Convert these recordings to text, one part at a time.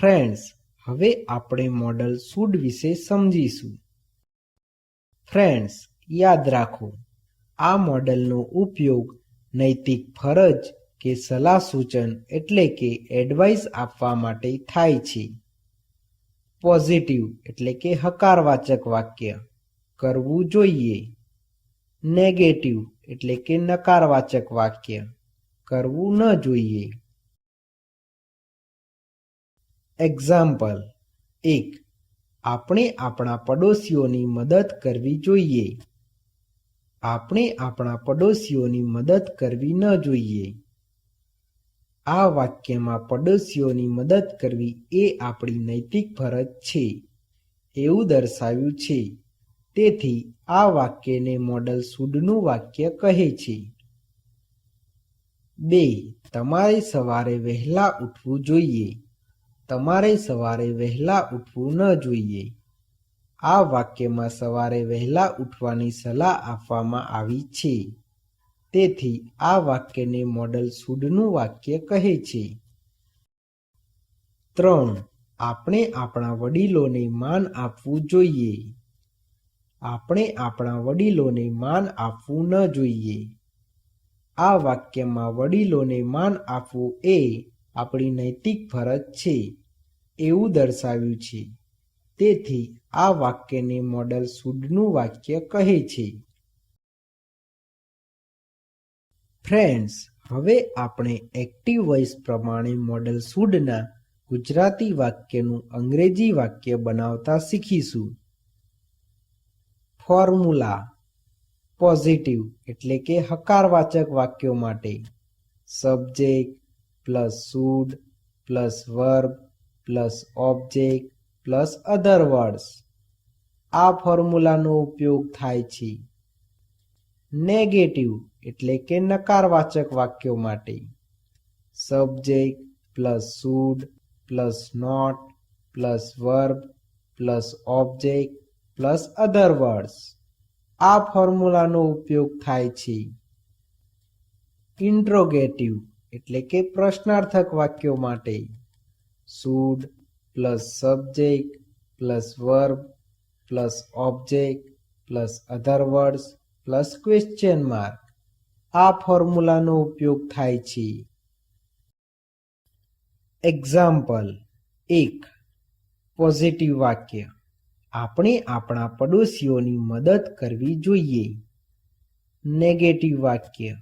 Friends, હવે આપણે model should વિશે સમજીશું. ફ્રેન્ડ્સ, યાદ રાખો, આ મોડલનો ઉપયોગ નૈતિક ફરજ કે સલાહ સૂચન એટલે કે એડવાઇસ આપવા માટે થાય છે. પોઝિટિવ એટલે કે હકારવાચક વાક્ય, કરવું જોઈએ. નેગેટિવ એટલે કે નકારવાચક વાક્ય, કરવું ન જોઈએ. એક્ઝામ્પલ 1. આપણે આપણા પડોશીઓની મદદ કરવી જોઈએ. આપણે આપણા પડોશીઓની મદદ કરવી ન જોઈએ. આ વાક્યમાં પડોશીઓની મદદ કરવી એ આપણી નૈતિક ફરજ છે એવું દર્શાવ્યું છે. તેથી આ વાક્યને મોડલ શુડનું વાક્ય કહે છે. 2. તમારે સવારે વહેલા ઉઠવું જોઈએ. તમારે સવારે વહેલા ઉઠવું ન જોઈએ. આ વાક્યમાં સવારે વહેલા ઉઠવાની સલાહ આપવામાં આવી છે. તેથી આ વાક્યને મોડલ શુડનું વાક્ય કહે છે. 3. આપણે આપણા વડીલોને માન આપવું જોઈએ. આપણે આપણા વડીલોને માન આપવું ન જોઈએ. આ વાક્યમાં વડીલોને માન આપવું એ આપણી નૈતિક ફરજ છે એવું દર્શાવ્યું છે. તેથી આ વાક્યને મોડલ શુડનું વાક્ય કહે છે. ફ્રેન્ડ્સ, હવે આપણે એક્ટિવ વોઇસ પ્રમાણે મોડલ શુડના ગુજરાતી વાક્યનું અંગ્રેજી વાક્ય બનાવતા શીખીશું. ફોર્મ્યુલા. પોઝિટિવ એટલે કે હકારવાચક વાક્યો માટે subject plus should plus verb plus object plus other words. આ ફોર્મ્યુલાનો ઉપયોગ થાય છે. નેગેટિવ એટલે કે નકારવાચક વાક્યો માટે subject plus should plus not plus verb plus object plus other words. આ ફોર્મ્યુલાનો ઉપયોગ થાય છે. ઇન્ટ્રોગેટિવ એટલે કે પ્રશ્નાર્થક વાક્યો માટે should plus subject plus verb plus object plus other words plus question mark. આ ફોર્મ્યુલાનો ઉપયોગ થાય છે. એક્ઝામ્પલ 1. પોઝિટિવ વાક્ય, આપણે આપણા પડોશીઓની મદદ કરવી જોઈએ. નેગેટિવ વાક્ય,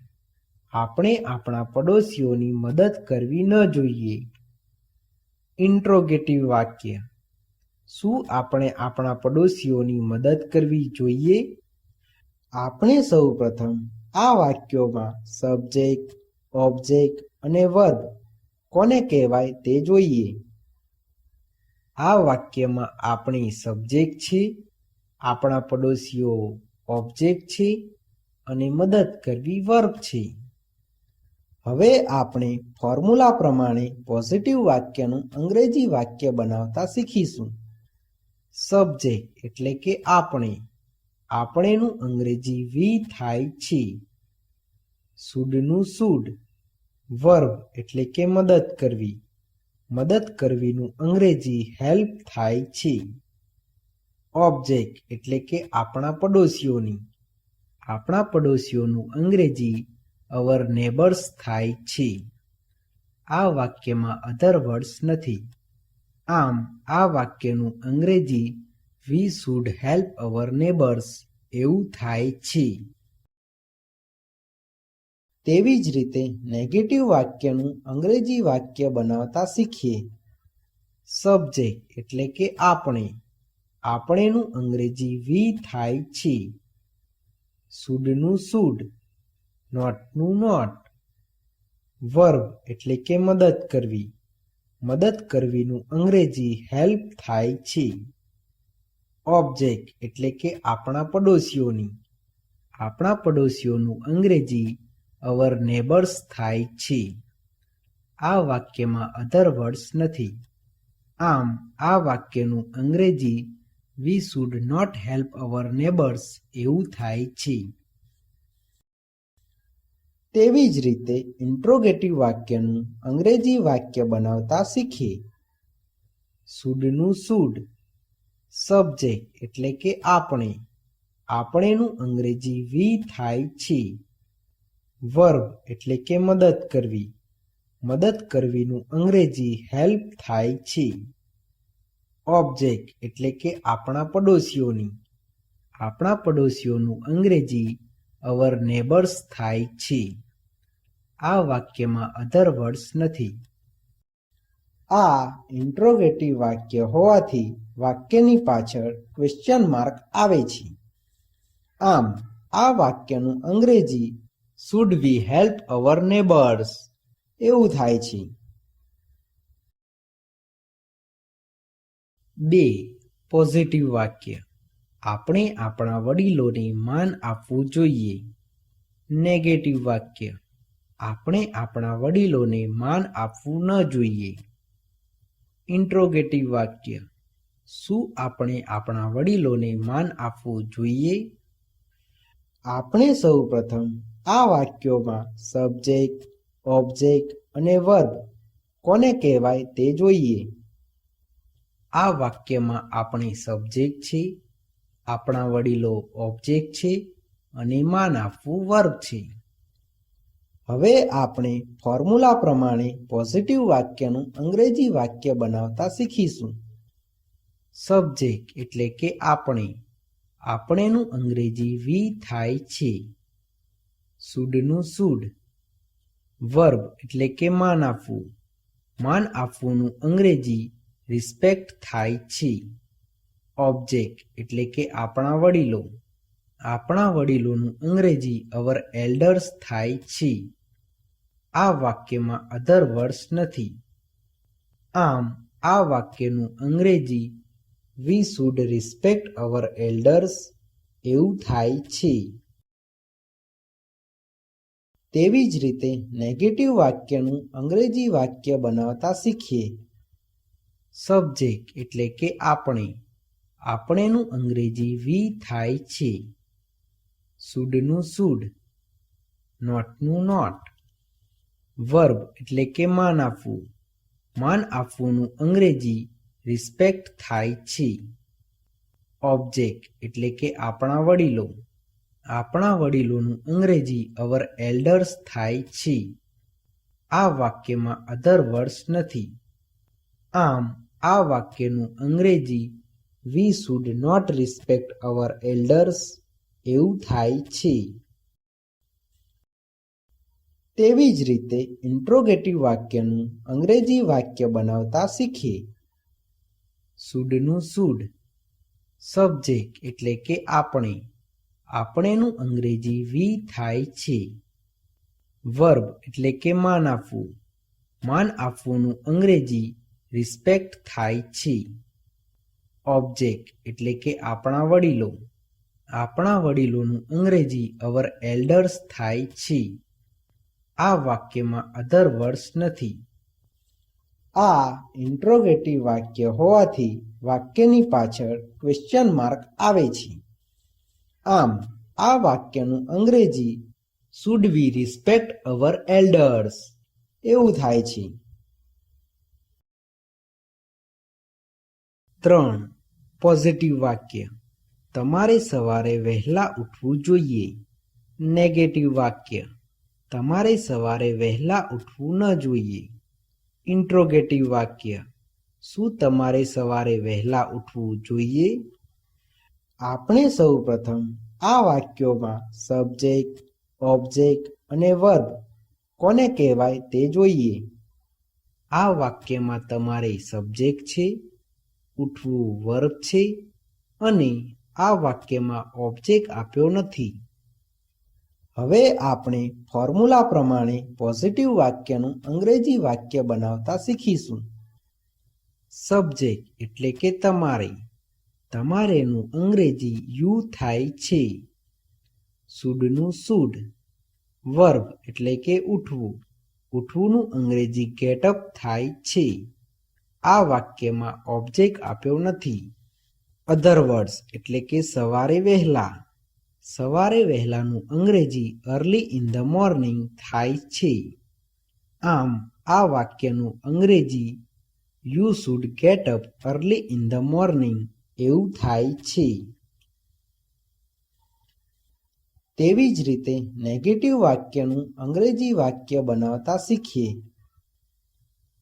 આપણે આપણા પડોશીઓની મદદ કરવી ન જોઈએ. ઇન્ટ્રોગેટિવ વાક્ય, શું આપણે આપણા પડોશીઓની મદદ કરવી જોઈએ? આપણે સૌપ્રથમ આ વાક્યોમાં સબ્જેક્ટ, ઓબ્જેક્ટ અને વર્બ કોને કહેવાય તે જોઈએ. આ વાક્યમાં આપણે સબ્જેક્ટ છે, આપણા પડોશીઓ ઓબ્જેક્ટ છે અને મદદ કરવી વર્બ છે. હવે આપણે ફોર્મ્યુલા પ્રમાણે પોઝિટિવ વાક્યનું અંગ્રેજી વાક્ય બનાવતા શીખીશું. સબ્જેક્ટ એટલે કે આપણે, આપણેનું અંગ્રેજી વી થાય છે. શુડનું શુડ, વર્બ એટલે કે મદદ કરવી, મદદ કરવીનું અંગ્રેજી હેલ્પ થાય છે. ઓબ્જેક્ટ એટલે કે આપણા પડોશીઓની, આપણા પડોશીઓનું અંગ્રેજી અવર નેબર્સ થાય છે. આ વાક્યમાં અધર વર્ડ્સ નથી. આમ આ વાક્યનું અંગ્રેજી we should help our neighbours એવું થાય છે. તેવી જ રીતે નેગેટિવ વાક્યનું અંગ્રેજી વાક્ય બનાવતા શીખીએ. સબ્જેક્ટ એટલે કે આપણે, આપણેનું અંગ્રેજી વી થાય છે. શુડનું શુડ, નોટનું નોટ. વર્બ એટલે કે મદદ કરવી, મદદ કરવીનું અંગ્રેજી હેલ્પ થાય છે. ઓબ્જેક્ટ એટલે કે આપણા પડોશીઓની, આપણા પડોશીઓનું અંગ્રેજી અવર નેબર્સ થાય છે. આ વાક્યમાં અધર વર્ડ્સ નથી. આમ આ વાક્યનું અંગ્રેજી we should not help our neighbours એવું થાય છે. તેવી જ રીતે ઇન્ટ્રોગેટિવ વાક્યનું અંગ્રેજી વાક્ય બનાવતા શીખીએ. શુડનું શુડ, સબ્જેક્ટ એટલે કે આપણે, આપણેનું અંગ્રેજી વી થાય છે. વર્બ એટલે કે મદદ કરવી, મદદ કરવીનું અંગ્રેજી હેલ્પ થાય છે. ઓબ્જેક્ટ એટલે કે આપણા પડોશીઓની, આપણા પડોશીઓનું અંગ્રેજી અવર નેબર્સ થાય છે. આ વાક્યમાં અધર વર્ડ્સ નથી. આ ઇન્ટ્રોગેટિવ વાક્ય હોવાથી વાક્યની પાછળ ક્વેશ્ચન માર્ક આવે છે. આમ આ વાક્યનું અંગ્રેજી should we help our neighbours એવું થાય છે. 2. પોઝિટિવ વાક્ય. આપણે આપણા વડીલોને માન આપવું જોઈએ. નેગેટિવ વાક્ય. આપણે આપણા વડીલોને માન આપવું ન જોઈએ. ઇન્ટ્રોગેટિવ વાક્ય. શું આપણે આપણા વડીલોને માન આપવું જોઈએ? આપણે સૌ પ્રથમ આ વાક્યોમાં સબ્જેક્ટ, ઓબ્જેક્ટ અને વર્બ કોને કહેવાય તે જોઈએ. આ વાક્યમાં આપણે સબ્જેક્ટ છે, આપણા વડીલો ઓબ્જેક્ટ છે અને માન આપવું વર્બ છે. હવે આપણે ફોર્મ્યુલા પ્રમાણે પોઝિટિવ વાક્યનું અંગ્રેજી વાક્ય બનાવતા શીખીશું. સબ્જેક્ટ એટલે કે આપણે, આપણેનું અંગ્રેજી વી થાય છે. શુડનું શુડ, વર્બ એટલે કે માન આપવું, માન આપવુંનું અંગ્રેજી રિસ્પેક્ટ થાય છે. ઓબ્જેક્ટ એટલે કે આપણા વડીલો, આપણા વડીલોનું અંગ્રેજી અવર એલ્ડર્સ થાય છે. આ વાક્યમાં અધર વર્ડ્સ નથી. આમ આ વાક્યનું અંગ્રેજી we should respect our elders એવું થાય છે. તેવી જ રીતે નેગેટિવ વાક્યનું અંગ્રેજી વાક્ય બનાવતા શીખીએ. સબ્જેક્ટ એટલે કે આપણે, આપણેનું અંગ્રેજી વી થાય છે. શુડનું શુડ, નોટનું નોટ, વર્બ એટલે કે માન આપવું, માન આપવુંનું અંગ્રેજી રિસ્પેક્ટ થાય છે. ઓબ્જેક્ટ એટલે કે આપણા વડીલો, આપણા વડીલોનું અંગ્રેજી અવર એલ્ડર્સ થાય છે. આ વાક્યમાં અધર વર્ડ્સ નથી. આમ આ વાક્યનું અંગ્રેજી we should not respect our elders એવું થાય છે. તેવી જ રીતે ઇન્ટ્રોગેટિવ વાક્યનું અંગ્રેજી વાક્ય બનાવતા શીખીએ. શુડનું શુડ, સબ્જેક્ટ એટલે કે આપણે, આપણેનું અંગ્રેજી વી થાય છે. વર્બ એટલે કે માન આપવું, માન આપવુંનું અંગ્રેજી રિસ્પેક્ટ થાય છે. ઓબ્જેક્ટ એટલે કે આપણા વડીલો, આપણા વડીલોનું અંગ્રેજી અવર એલ્ડર્સ થાય છે. આ વાક્યમાં અધર વર્ડ્સ નથી. આ ઇન્ટ્રોગેટિવ વાક્ય હોવાથી વાક્યની પાછળ ક્વેશ્ચન માર્ક આવે છે. આમ આ વાક્યનું અંગ્રેજી should V respect our elders એવું થાય છે. 3. પોઝિટિવ વાક્ય. તમારે સવારે વહેલા ઉઠવું જોઈએ. નેગેટિવ વાક્ય. તમારે સવારે વહેલા ઉઠવું ન જોઈએ. ઇન્ટ્રોગેટિવ વાક્ય. શું તમારે સવારે વહેલા ઉઠવું જોઈએ? આપણે સૌ પ્રથમ આ વાક્યોમાં સબ્જેક્ટ, ઓબ્જેક્ટ અને વર્બ કોને કહેવાય તે જોઈએ. આ વાક્યમાં તમારે સબ્જેક્ટ છે, ઉઠવું વર્બ છે અને આ વાક્યમાં ઓબ્જેક્ટ આપ્યો નથી. હવે આપણે ફોર્મ્યુલા પ્રમાણે પોઝિટિવ વાક્યનું અંગ્રેજી વાક્ય બનાવતા શીખીશું. સબ્જેક્ટ એટલે કે તમારે, તમારેનું અંગ્રેજી યુ થાય છે. શુડનું શુડ, વર્બ એટલે કે ઉઠવું, ઉઠવુંનું અંગ્રેજી ગેટઅપ થાય છે. આ વાક્યમાં ઓબ્જેક્ટ આપ્યો નથી. અધર વર્ડ્સ એટલે કે સવારે વહેલા, સવારે વહેલાનું અંગ્રેજી અર્લી ઇન ધ મોર્નિંગ થાય છે. આમ આ વાક્યનું અંગ્રેજી you should gate up early in the morning એવું થાય છે. તેવી જ રીતે નેગેટિવ વાક્યનું અંગ્રેજી વાક્ય બનાવતા શીખીએ.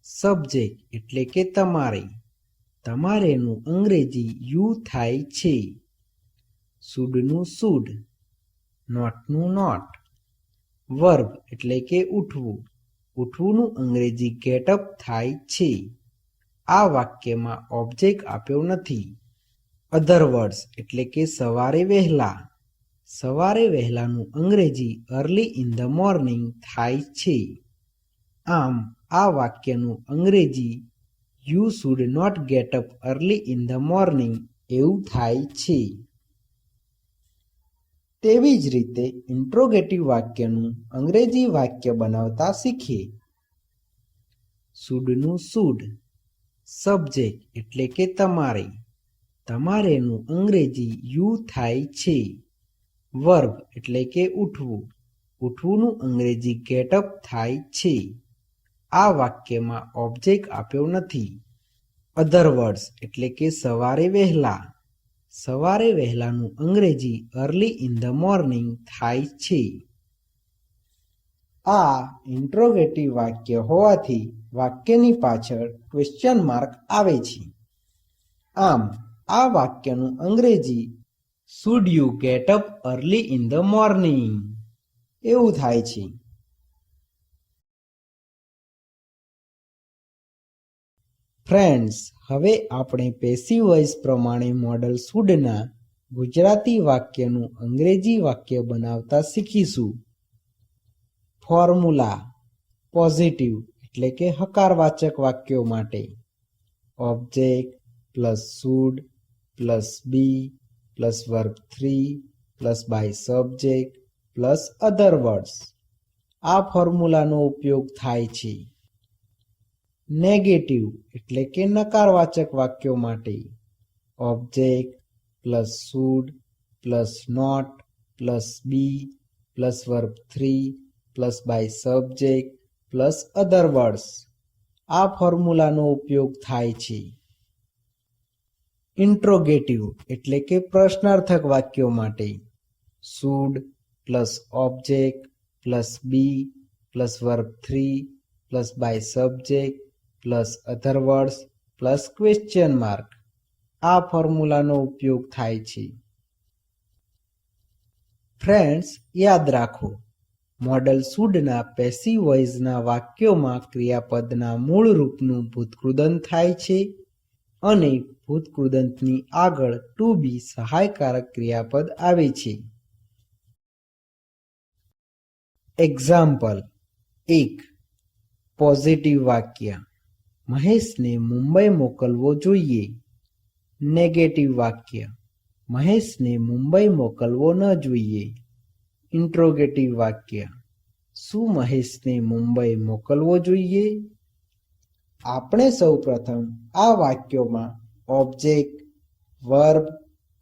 સબ્જેક્ટ એટલે કે તમારે. તમારેનું અંગ્રેજી યુ થાય છે. શુડનું શુડ, નોટનું નોટ. વર્બ એટલે કે ઉઠવું. ઉઠવુંનું અંગ્રેજી ગેટઅપ થાય છે. આ વાક્યમાં ઓબ્જેક્ટ આપ્યો નથી. અધર વર્ડ્સ એટલે કે સવારે વહેલા. સવારે વહેલાનું અંગ્રેજી અર્લી ઇન ધ મોર્નિંગ થાય છે. આમ આ વાક્યનું અંગ્રેજી you should not get up early in the morning એવું થાય છે. તેવી જ રીતે ઇન્ટ્રોગેટિવ વાક્યનું અંગ્રેજી વાક્ય બનાવતા શીખીએ. શુડનું શુડ, સબ્જેક્ટ એટલે કે તમારે. તમારેનું અંગ્રેજી યુ થાય છે. વર્બ એટલે કે ઉઠવું. ઉઠવુંનું અંગ્રેજી ગેટઅપ થાય છે. આ વાક્યમાં ઓબ્જેક્ટ આપ્યો નથી. અધર વર્ડ્સ એટલે કે સવારે વહેલા. સવારે વહેલાનું અંગ્રેજી અર્લી ઇન ધ મોર્નિંગ થાય છે. આ ઇન્ટ્રોગેટિવ વાક્ય હોવાથી વાક્યની પાછળ ક્વેશ્ચન માર્ક આવે છે. આમ આ વાક્યનું અંગ્રેજી should you get up early in the morning એવું થાય છે. ફ્રેન્ડ્સ, હવે આપણે પેસિવ વોઇસ પ્રમાણે મોડલ શુડના ગુજરાતી વાક્યનું અંગ્રેજી વાક્ય બનાવતા શીખીશું. ફોર્મ્યુલા. પોઝિટિવ એટલે કે હકારવાચક વાક્યો માટે object plus should plus be plus verb 3 plus by subject plus other words. આ ફોર્મ્યુલાનો ઉપયોગ થાય છે. નેગેટિવ એટલે કે નકારવાચક વાક્યો માટે object plus should plus not plus be plus verb 3 plus by subject plus other words. આ ફોર્મ્યુલાનો ઉપયોગ થાય છે. ઇન્ટ્રોગેટિવ એટલે કે પ્રશ્નાર્થક વાક્યો માટે should plus object plus be plus verb 3 plus by subject plus other words plus question mark. આ ફોર્મ્યુલાનો ઉપયોગ થાય છે. ફ્રેન્ડ્સ, યાદ રાખો, મોડલ શુડના પેસિવ વોઇસના વાક્યોમાં ક્રિયાપદના મૂળ રૂપનું ભૂતકૃદંત થાય છે અને ભૂતકૃદંતની આગળ ટુ બી સહાયકારક ક્રિયાપદ આવે છે. એક્ઝામ્પલ 1. પોઝિટિવ વાક્ય મહેશને મુંબઈ મોકલવો જોઈએ. નેગેટિવ વાક્ય મહેશને મુંબઈ મોકલવો ન જોઈએ. ઇન્ટ્રોગેટિવ વાક્ય શું મહેશને મુંબઈ મોકલવો જોઈએ? આપણે સૌપ્રથમ આ વાક્યોમાં ઓબ્જેક્ટ, વર્બ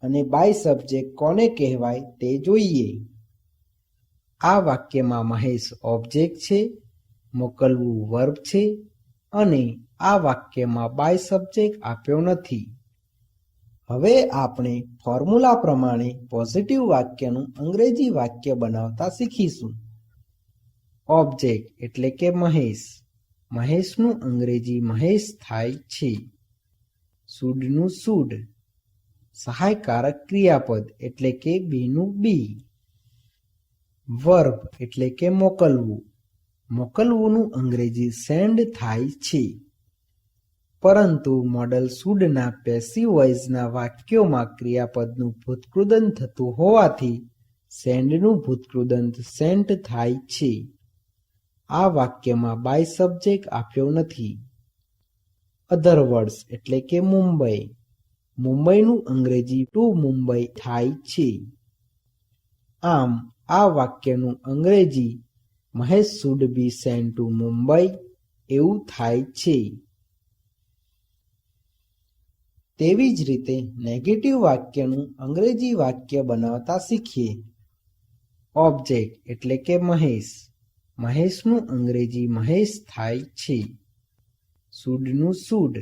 અને બાય સબ્જેક્ટ કોને કહેવાય તે જોઈએ. આ વાક્યમાં મહેશ ઓબ્જેક્ટ છે, મોકલવું વર્બ છે અને આ વાક્યમાં બાય સબ્જેક્ટ આપ્યો નથી. હવે આપણે ફોર્મ્યુલા પ્રમાણે પોઝિટિવ વાક્યનું અંગ્રેજી વાક્ય બનાવતા શીખીશું. ઓબ્જેક્ટ એટલે કે મહેશ. મહેશનું અંગ્રેજી મહેશ થાય છે. શુડનું શુડ, સહાયકારક ક્રિયાપદ એટલે કે બીનું બી. વર્બ એટલે કે મોકલવું. મોકલવુંનું અંગ્રેજી સેન્ડ થાય છે. પરંતુ મોડલ શુડના પેસિવ વોઇસના વાક્યોમાં ક્રિયાપદનું ભૂતકૃદંત થતું હોવાથી સેન્ડનું ભૂતકૃદંત સેન્ટ થાય છે. આ વાક્યમાં બાય સબ્જેક્ટ આપ્યો નથી. અધર વર્ડ્સ એટલે કે મુંબઈ. મુંબઈનું અંગ્રેજી ટુ મુંબઈ થાય છે. આમ આ વાક્યનું અંગ્રેજી Mahesh should be sent to Mumbai એવું થાય છે. તેવી જ રીતે નેગેટિવ વાક્યનું અંગ્રેજી વાક્ય બનાવતા શીખીએ. ઓબ્જેક્ટ એટલે કે મહેશ. મહેશનું અંગ્રેજી મહેશ થાય છે. શુડનું શુડ,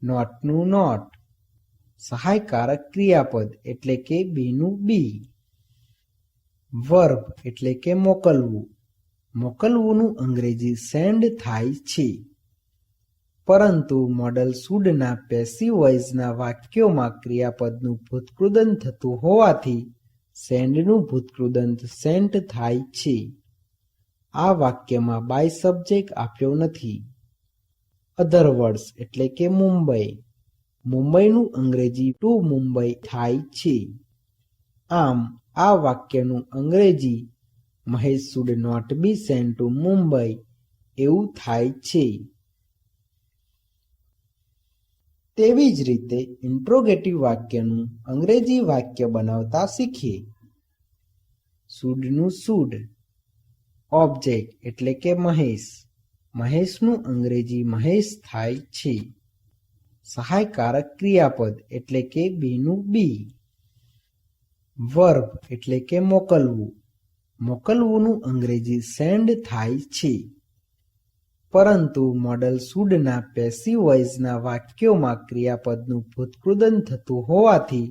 નોટનું નોટ, સહાયકારક ક્રિયાપદ એટલે કે બીનું બી, વર્બ એટલે કે મોકલવું, મોકલવુંનું અંગ્રેજી સેન્ડ થાય છે. પરંતુ મોડલ શુડના પેસિવ વોઇસના વાક્યોમાં ક્રિયાપદનું ભૂતકૃદંત થતું હોવાથી સેન્ડનું ભૂતકૃદંત સેન્ટ થાય છે. આ વાક્યમાં બાય સબ્જેક્ટ આપ્યો નથી. અધર વર્ડ્સ એટલે કે મુંબઈ, મુંબઈનું અંગ્રેજી ટુ મુંબઈ થાય છે. આમ આ વાક્યનું અંગ્રેજી Mahesh should not be sent to Mumbai એવું થાય છે. તેવી જ રીતે ઇન્ટ્રોગેટિવ વાક્યનું અંગ્રેજી વાક્ય બનાવતા શીખીએ. શુડનું શુડ, ઓબ્જેક્ટ એટલે કે મહેશ, મહેશનું અંગ્રેજી મહેશ થાય છે. સહાયકારક ક્રિયાપદ એટલે કે બીનું બી, વર્બ એટલે કે મોકલવું, મોકલવુંનું અંગ્રેજી સેન્ડ થાય છે. પરંતુ મોડલ શુડના પેસિવ વોઇસના વાક્યોમાં ક્રિયાપદનું ભૂતકૃદંત થતું હોવાથી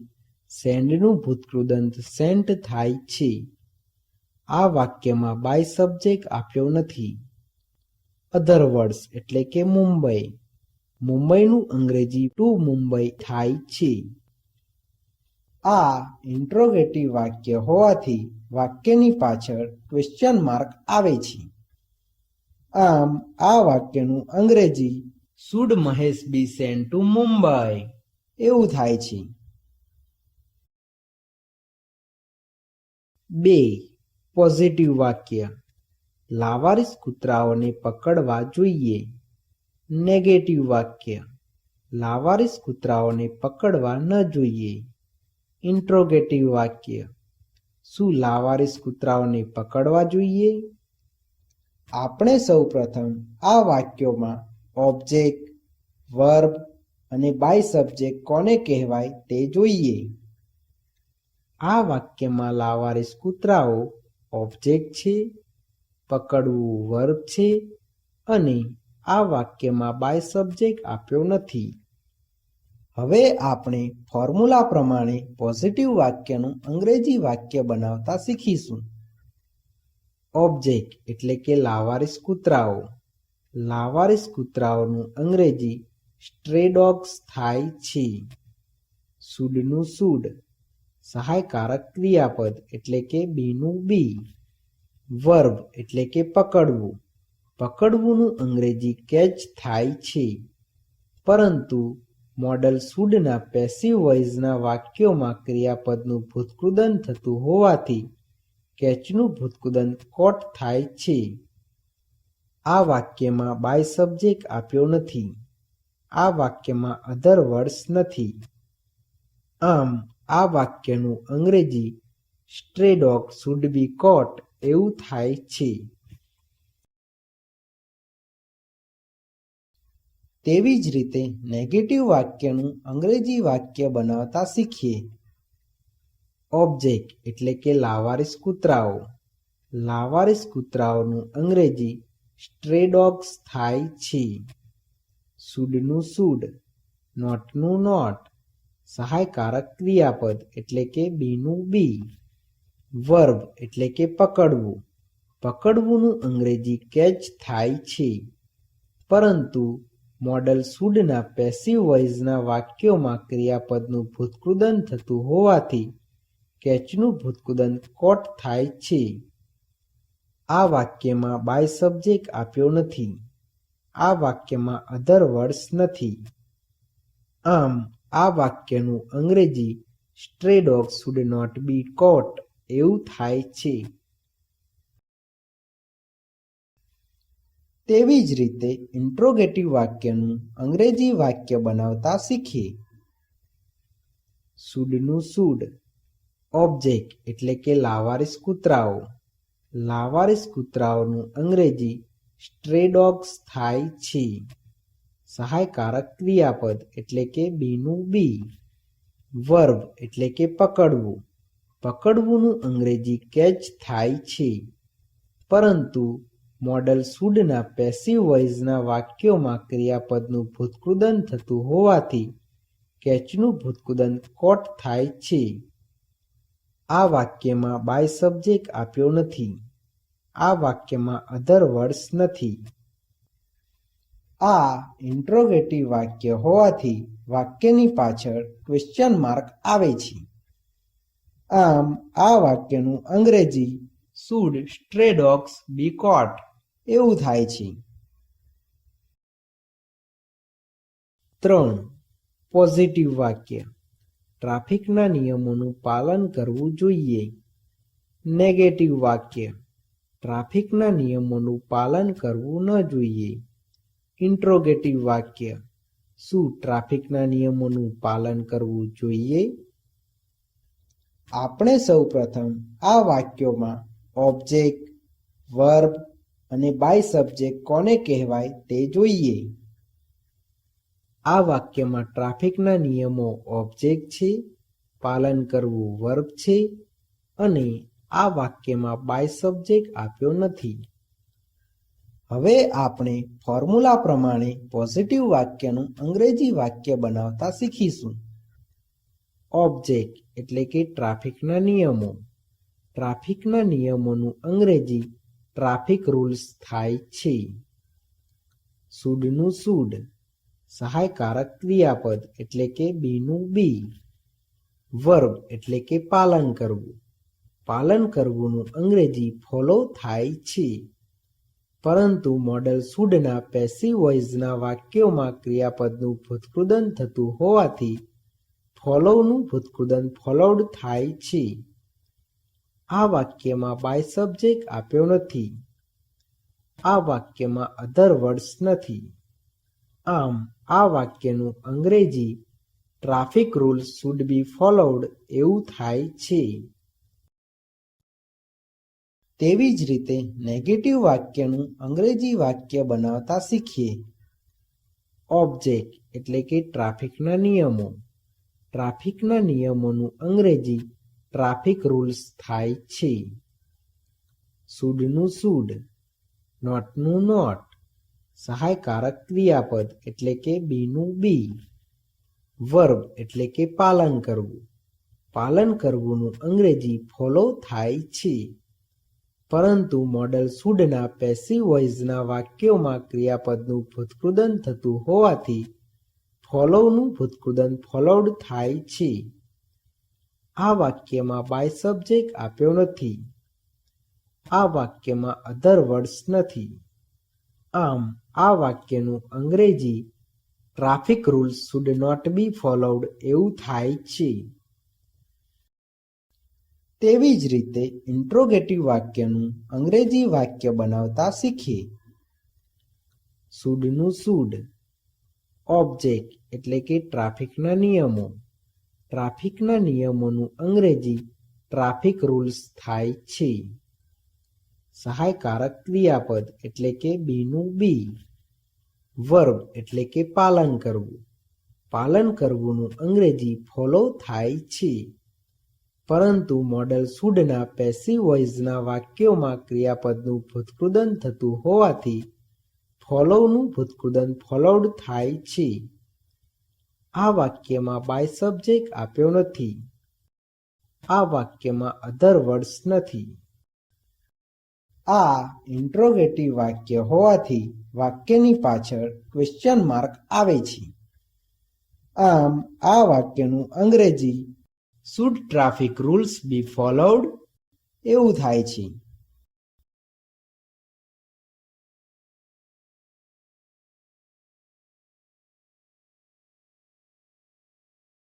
સેન્ડનું ભૂતકૃદંત સેન્ટ થાય છે. આ વાક્યમાં બાય સબ્જેક્ટ આપ્યો નથી. અધર વર્ડ્સ એટલે કે મુંબઈ, મુંબઈનું અંગ્રેજી ટુ મુંબઈ થાય છે. આ ઇન્ટ્રોગેટિવ વાક્ય હોવાથી વાક્યની પાછળ ક્વેશ્ચન માર્ક આવે છે. આમ આ વાક્યનું અંગ્રેજી should Mahesh be sent to Mumbai એવું થાય છે. 2. પોઝિટિવ વાક્ય. લાવારીસ કૂતરાઓને પકડવા જોઈએ. નેગેટિવ વાક્ય. લાવારીસ કૂતરાઓને પકડવા ન જોઈએ. ઇન્ટ્રોગેટિવ વાક્ય. શું લાવારીસ કૂતરાઓને પકડવા જોઈએ? આપણે સૌપ્રથમ આ વાક્યોમાં ઓબ્જેક્ટ, વર્બ અને બાય સબ્જેક્ટ કોને કહેવાય તે જોઈએ. આ વાક્યમાં લાવારીસ કૂતરાઓ ઓબ્જેક્ટ છે, પકડવું વર્બ છે અને આ વાક્યમાં બાય સબ્જેક્ટ આપ્યો નથી. હવે આપણે ફોર્મ્યુલા પ્રમાણે પોઝિટિવ વાક્યનું અંગ્રેજી વાક્ય બનાવતા શીખીશું. ઓબ્જેક્ટ એટલે કે લાવારીસ કૂતરાઓ, લાવારીસ કૂતરાઓનું અંગ્રેજી સ્ટ્રે ડોગ્સ થાય છે. શુડનું શુડ, સહાયકારક ક્રિયાપદ એટલે કે બીનું બી, વર્બ એટલે કે પકડવું, પકડવુંનું અંગ્રેજી કેચ થાય છે. પરંતુ મોડલ શુડના પેસિવ વોઇસના વાક્યોમાં ક્રિયાપદનું ભૂતકૃદંત થતું હોવાથી કેચનું ભૂતકૃદંત કોટ થાય છે. આ વાક્યમાં બાય સબ્જેક્ટ આપ્યો નથી. આ વાક્યમાં અધર વર્ડ્સ નથી. આમ આ વાક્યનું અંગ્રેજી stray dog should be caught એવું થાય છે. તેવી જ રીતે નેગેટિવ વાક્યનું અંગ્રેજી વાક્ય બનાવતા શીખીએ. ઓબ્જેક્ટ એટલે કે લાવારીસ કૂતરાઓ, લાવારીસ કૂતરાઓનું અંગ્રેજી સ્ટ્રે ડોગ્સ થાય છે. શુડનું શુડ, નોટનું નોટ, સહાયકારક ક્રિયાપદ એટલે કે બીનું બી, વર્બ એટલે કે પકડવું, પકડવુંનું અંગ્રેજી કેચ થાય છે. પરંતુ મોડલ શુડના પેસિવ વોઇસના વાક્યોમાં ક્રિયાપદનું ભૂતકૃદંત થતું હોવાથી કેચનું ભૂતકૃદંત કોટ થાય છે. આ વાક્યમાં બાય સબ્જેક્ટ આપ્યો નથી. આ વાક્યમાં અધર વર્ડ્સ નથી. આમ આ વાક્યનું અંગ્રેજી stray dog should not be caught એવું થાય છે. તેવી જ રીતે ઇન્ટ્રોગેટિવ વાક્યનું અંગ્રેજી વાક્ય બનાવતા શીખીએ. શુડનું શુડ, ઓબ્જેક્ટ એટલે કે લાવારીસ કૂતરાઓ, લાવારીસ કૂતરાઓનું અંગ્રેજી સ્ટ્રે ડોગ્સ થાય છે. સહાયકારક ક્રિયાપદ એટલે કે બીનું બી, વર્બ એટલે કે પકડવું, પકડવુંનું અંગ્રેજી કેચ થાય છે. પરંતુ મોડલ શુડના પેસિવ વોઇસના વાક્યોમાં ક્રિયાપદનું ભૂતકૃદન થતું હોવાથી કેચનું ભૂતકૃદન કોટ થાય છે. આ વાક્યમાં બાય સબ્જેક્ટ આપ્યો નથી. આ વાક્યમાં અધર વર્ડ્સ નથી. આ ઇન્ટ્રોગેટિવ વાક્ય હોવાથી વાક્યની પાછળ ક્વેશ્ચન માર્ક આવે છે. આમ આ વાક્યનું અંગ્રેજી should stray dogs B caught એવું થાય છે. 3. પોઝિટિવ વાક્ય. ટ્રાફિકના નિયમોનું પાલન કરવું જોઈએ. નેગેટિવ વાક્ય. ટ્રાફિકના નિયમોનું પાલન કરવું ન જોઈએ. ઇન્ટ્રોગેટિવ વાક્ય. શું ટ્રાફિકના નિયમોનું પાલન કરવું જોઈએ? આપણે સૌપ્રથમ આ વાક્યોમાં ઓબ્જેક્ટ, વર્બ અને બાય સબ્જેક્ટ કોને કહેવાય તે જોઈએ. આ વાક્યમાં ટ્રાફિકના નિયમો ઓબ્જેક્ટ છે, પાલન કરવું વર્બ છે અને આ વાક્યમાં બાય સબ્જેક્ટ આપ્યો નથી. હવે આપણે ફોર્મ્યુલા પ્રમાણે પોઝિટિવ વાક્યનું અંગ્રેજી વાક્ય બનાવતા શીખીશું. ઓબ્જેક્ટ એટલે કે ટ્રાફિકના નિયમો. ટ્રાફિકના નિયમોનું અંગ્રેજી ટ્રાફિક રૂલ્સ થાય છે. શુડનું શુડ સહાયકારક ક્રિયાપદ એટલે કે બીનું બી. વર્બ એટલે કે પાલન કરવું. પાલન કરવુંનું અંગ્રેજી ફોલો થાય છે. પરંતુ મોડલ શુડના પેસિવ વોઇસના વાક્યોમાં ક્રિયાપદનું ભૂતકૃદન થતું હોવાથી ફોલોનું ભૂતકૃદન ફોલોડ થાય છે. આ વાક્યમાં બાય સબ્જેક્ટ આપ્યો નથી. આ વાક્યમાં અધર વર્ડ્સ નથી. આમ આ વાક્યનું અંગ્રેજી traffic rules should be followed એવું થાય છે. તેવી જ રીતે નેગેટિવ વાક્યનું અંગ્રેજી વાક્ય બનાવતા શીખીએ. ઓબ્જેક્ટ એટલે કે ટ્રાફિકના નિયમો. ટ્રાફિકના નિયમોનું અંગ્રેજી ટ્રાફિક રૂલ્સ થાય છે. શુડનું શુડ, નોટનું નોટ સહાયકારક ક્રિયાપદ એટલે કે બીનું બી. વર્બ એટલે કે પાલન કરવું. પાલન કરવુંનું અંગ્રેજી ફોલો થાય છે. પરંતુ મોડલ શુડના પેસિવ વોઇસના વાક્યોમાં ક્રિયાપદનું ભૂતકૃદન થતું હોવાથી ફોલોનું ભૂતકૃદન ફોલોડ થાય છે. આ વાક્યમાં બાય સબ્જેક્ટ આપ્યો નથી. આ વાક્યમાં અધર વર્ડ્સ નથી. આમ આ વાક્યનું અંગ્રેજી traffic rules should not be followed એવું થાય છે. તેવી જ રીતે ઇન્ટ્રોગેટિવ વાક્યનું અંગ્રેજી વાક્ય બનાવતા શીખીએ. શુડનું શુડ. ઓબ્જેક્ટ એટલે કે ટ્રાફિકના નિયમો. ટ્રાફિકના નિયમોનું અંગ્રેજી ટ્રાફિક રૂલ્સ થાય છે. સહાયકારક ક્રિયાપદ એટલે કે બીનું બી. વર્બ એટલે કે પાલન કરવું. પાલન કરવુંનું અંગ્રેજી ફોલો થાય છે. પરંતુ મોડલ શુડના પેસિવ વોઇસના વાક્યોમાં ક્રિયાપદનું ભૂતકૃદન થતું હોવાથી ફોલોનું ભૂતકૃદન ફોલોડ થાય છે. આ વાક્યમાં બાય સબ્જેક્ટ આપ્યો નથી. આ વાક્યમાં અધર વર્ડ્સ નથી. આ ઇન્ટ્રોગેટિવ વાક્ય હોવાથી વાક્યની પાછળ ક્વેશ્ચન માર્ક આવે છે. આમ આ વાક્યનું અંગ્રેજી should traffic rules be followed એવું થાય છે.